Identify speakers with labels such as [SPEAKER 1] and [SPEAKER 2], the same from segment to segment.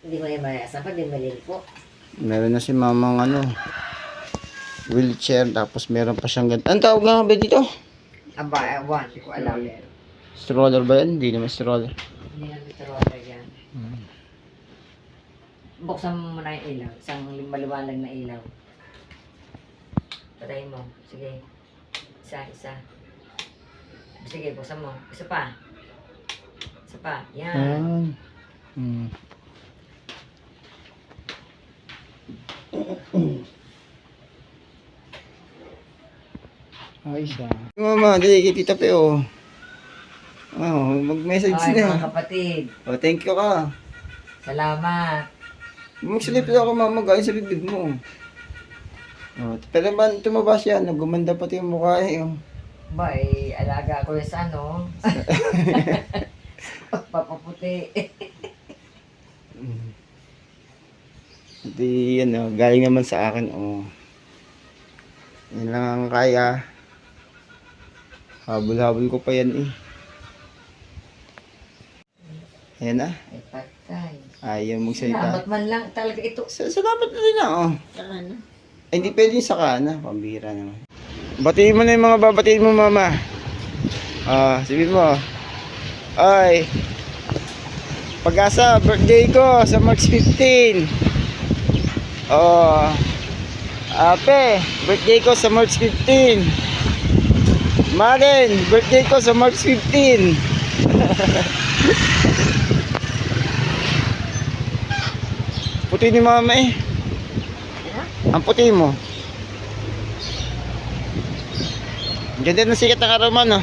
[SPEAKER 1] Hindi mo yung mayasa pag di malil po.
[SPEAKER 2] Meron na si mamang wheelchair, tapos meron pa siyang ganito. Ang tawag nga ba dito?
[SPEAKER 1] Aba, ewan, hindi ko alam.
[SPEAKER 2] Stroller ba yan? Hindi naman stroller.
[SPEAKER 1] Hindi namin troller yan. Buksan mo muna yung ilaw. Isang maliwanag na ilaw. Patayin mo. Sige. Isa. Sige, buksan mo. Isa pa. Yan.
[SPEAKER 2] Ayos Mama, dali kay Tita Pe mag-message
[SPEAKER 1] Okay,
[SPEAKER 2] na.
[SPEAKER 1] mga kapatid.
[SPEAKER 2] Thank you ka.
[SPEAKER 1] Salamat.
[SPEAKER 2] Magsilip ako mama, galing sa bibig mo. Pero man tumaba siya, gumanda pati yung mukha
[SPEAKER 1] Ba, alaga ko yung sa ano. Papaputi.
[SPEAKER 2] Hindi galing naman sa akin Yan lang ang kaya. Habol-habol ko pa yan Ayan na.
[SPEAKER 1] Ay, patay.
[SPEAKER 2] Ayaw magsalita.
[SPEAKER 1] Salamat man lang talaga ito.
[SPEAKER 2] Salamat na rin
[SPEAKER 1] Saka na.
[SPEAKER 2] Ay, hindi pwede yung saka na. Pambira naman. Batiin mo na yung mga babatiin mo, mama. Sabihin mo. Ay, Pag-asa, birthday ko sa March 15. Ape, birthday ko sa March 15. Maren, birthday ko sa March 15. Puti ni mama Ang puti mo. Ganda ng sikat ng araw man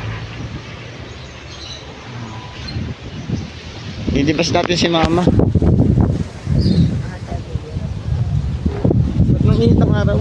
[SPEAKER 2] Lilibas natin si mama. Ba't mainit ang araw?